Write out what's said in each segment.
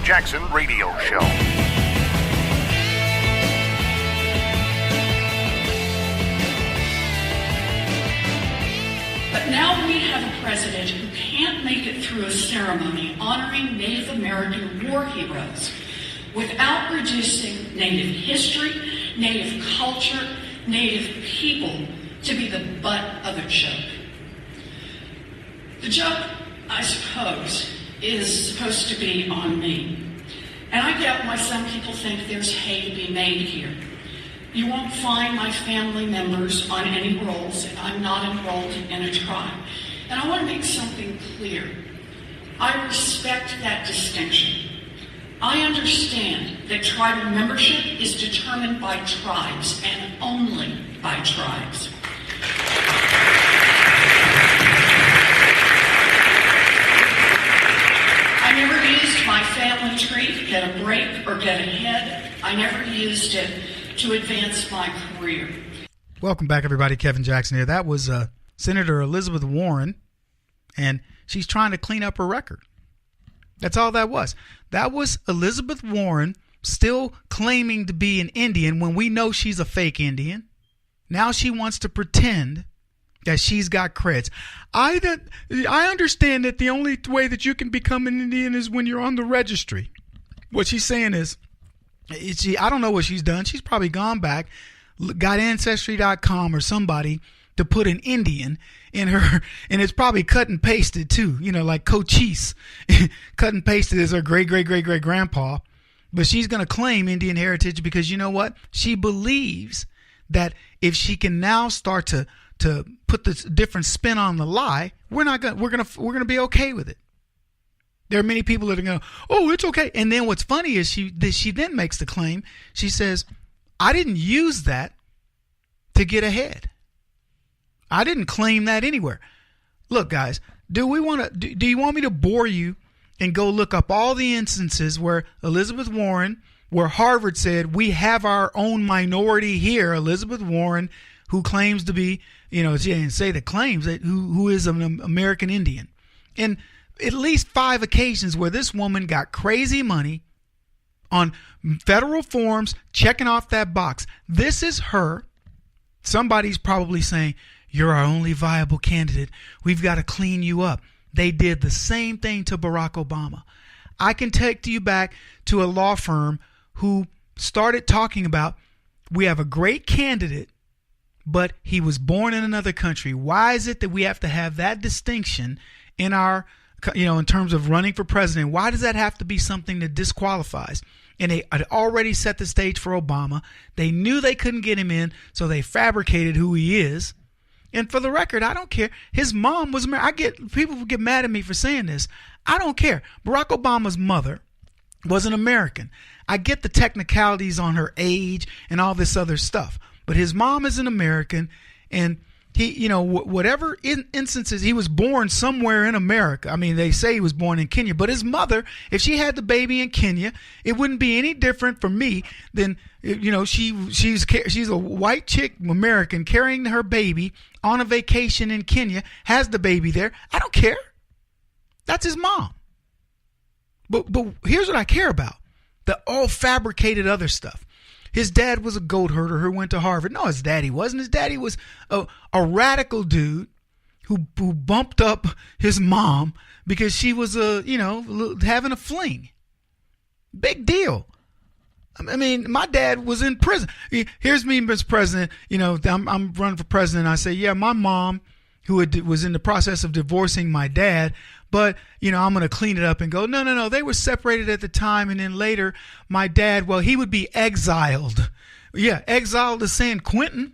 Jackson Radio Show. But now we have a president who can't make it through a ceremony honoring Native American war heroes without reducing Native history, Native culture, Native people to be the butt of a joke. The joke, I suppose, is supposed to be on me. And I get why some people think there's hay to be made here. You won't find my family members on any rolls, and I'm not enrolled in a tribe. And I want to make something clear. I respect that distinction. I understand that tribal membership is determined by tribes, and only by tribes. I never used my family tree to get a break or get ahead. I never used it to advance my career. Welcome back, everybody. Kevin Jackson here. That was Senator Elizabeth Warren, and she's trying to clean up her record. That's all that was. That was Elizabeth Warren still claiming to be an Indian when we know she's a fake Indian. Now she wants to pretend that she's got creds. I understand that the only way that you can become an Indian is when you're on the registry. What she's saying is, I don't know what she's done. She's probably gone back, got Ancestry.com or somebody to put an Indian in her, and it's probably cut and pasted too, like Cochise. Cut and pasted as her great-great-great-great-grandpa. But she's going to claim Indian heritage because you know what? She believes that if she can now start to put this different spin on the lie, we're gonna be okay with it. There are many people that are going, oh, it's okay. And then what's funny is she then makes the claim. She says, I didn't use that to get ahead. I didn't claim that anywhere. Look, guys, do you want me to bore you and go look up all the instances where Elizabeth Warren, where Harvard said, we have our own minority here, Elizabeth Warren, who claims to be, she didn't say that claims, that who is an American Indian. And at least 5 occasions where this woman got crazy money on federal forms, checking off that box. This is her. Somebody's probably saying, you're our only viable candidate. We've got to clean you up. They did the same thing to Barack Obama. I can take you back to a law firm who started talking about, we have a great candidate, but he was born in another country. Why is it that we have to have that distinction in our, in terms of running for president? Why does that have to be something that disqualifies? And they had already set the stage for Obama. They knew they couldn't get him in, so they fabricated who he is. And for the record, I don't care. His mom was American. People get mad at me for saying this. I don't care. Barack Obama's mother was an American. I get the technicalities on her age and all this other stuff. But his mom is an American, and he, whatever instances, he was born somewhere in America. I mean, they say he was born in Kenya, but his mother, if she had the baby in Kenya, it wouldn't be any different for me than, she's a white chick, American, carrying her baby on a vacation in Kenya, has the baby there. I don't care. That's his mom. But here's what I care about. The all fabricated other stuff. His dad was a goat herder who went to Harvard. No, his daddy wasn't. His daddy was a radical dude who bumped up his mom because she was having a fling. Big deal. I mean, my dad was in prison. Here's me, Mr. President. I'm running for president. I say, yeah, my mom, who was in the process of divorcing my dad, but, I'm going to clean it up and go, no. They were separated at the time. And then later, my dad, he would be exiled. Yeah, exiled to San Quentin.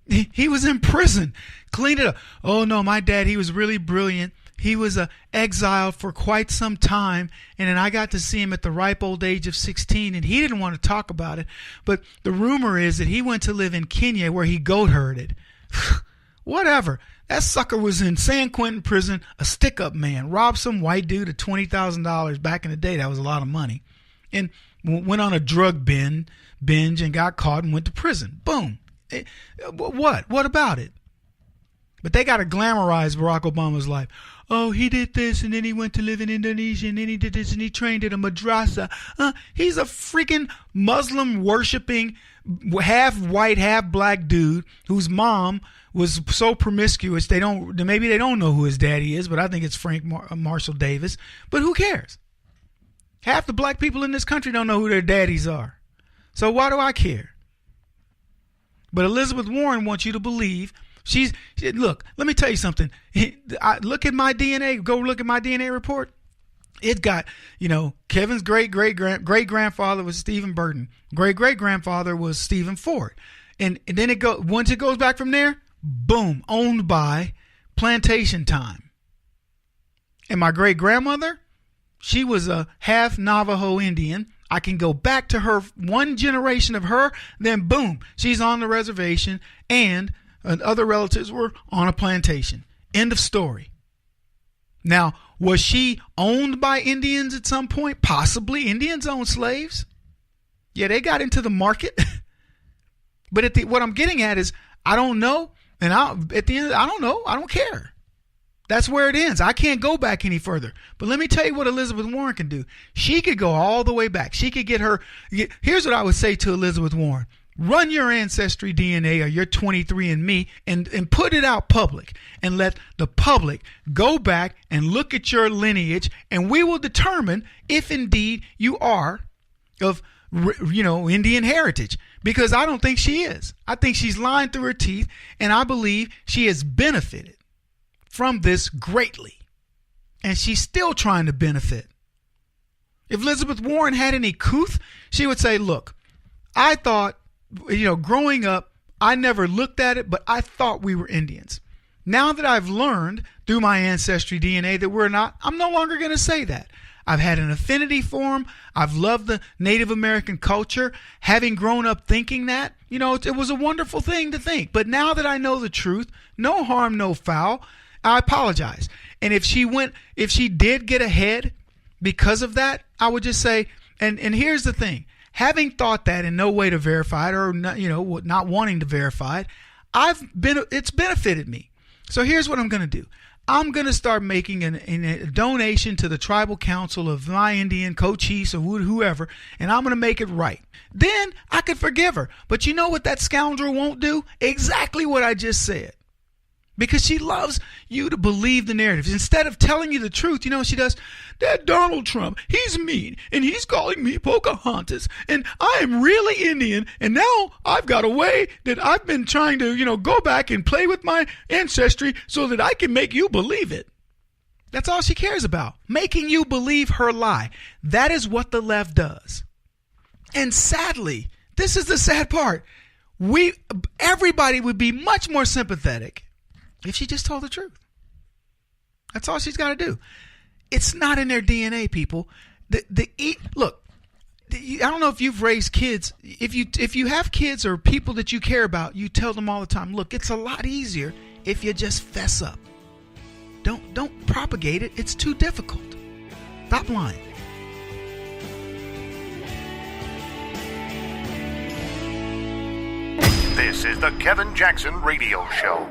He was in prison. Clean it up. Oh, no, my dad, he was really brilliant. He was exiled for quite some time. And then I got to see him at the ripe old age of 16. And he didn't want to talk about it. But the rumor is that he went to live in Kenya where he goat herded. Whatever. That sucker was in San Quentin prison, a stick-up man, robbed some white dude of $20,000 back in the day. That was a lot of money. And went on a drug binge and got caught and went to prison. Boom. What? What about it? But they got to glamorize Barack Obama's life. Oh, he did this, and then he went to live in Indonesia, and then he did this, and he trained at a madrasa. He's a freaking Muslim worshiping, half white, half black dude whose mom was so promiscuous maybe they don't know who his daddy is, but I think it's Frank Marshall Davis. But who cares? Half the black people in this country don't know who their daddies are. So why do I care? But Elizabeth Warren wants you to believe look, let me tell you something. Look at my DNA. Go look at my DNA report. It got, Kevin's great-great-grandfather was Stephen Burton. Great-great-grandfather was Stephen Ford. And then once it goes back from there, boom, owned by Plantation Time. And my great-grandmother, she was a half Navajo Indian. I can go back to her, one generation of her, then boom, she's on the reservation, and other relatives were on a plantation. End of story. Now, was she owned by Indians at some point? Possibly. Indians owned slaves. Yeah, they got into the market. But what I'm getting at is, I don't know. And at the end, I don't know. I don't care. That's where it ends. I can't go back any further. But let me tell you what Elizabeth Warren can do. She could go all the way back. She could here's what I would say to Elizabeth Warren. Run your Ancestry DNA or your 23andMe and put it out public and let the public go back and look at your lineage, and we will determine if indeed you are of Indian heritage, because I don't think she is. I think she's lying through her teeth, and I believe she has benefited from this greatly, and she's still trying to benefit. If Elizabeth Warren had any couth, she would say, look, I thought, growing up, I never looked at it, but I thought we were Indians. Now that I've learned through my Ancestry DNA that we're not, I'm no longer going to say that. I've had an affinity for them. I've loved the Native American culture. Having grown up thinking that, it was a wonderful thing to think. But now that I know the truth, no harm, no foul, I apologize. And if she did get ahead because of that, I would just say, and here's the thing. Having thought that and no way to verify it, or not wanting to verify it, it's benefited me. So here's what I'm going to do. I'm going to start making a donation to the tribal council of my Indian co-chiefs or whoever, and I'm going to make it right. Then I could forgive her. But you know what that scoundrel won't do? Exactly what I just said. Because she loves you to believe the narratives. Instead of telling you the truth, she does, that Donald Trump, he's mean, and he's calling me Pocahontas, and I am really Indian, and now I've got a way that I've been trying to, go back and play with my ancestry so that I can make you believe it. That's all she cares about, making you believe her lie. That is what the left does. And sadly, this is the sad part, everybody would be much more sympathetic if she just told the truth. That's all she's got to do. It's not in their DNA, people. Look, I don't know if you've raised kids. If you have kids or people that you care about, you tell them all the time, look, it's a lot easier if you just fess up. Don't propagate it. It's too difficult. Stop lying. This is the Kevin Jackson Radio Show.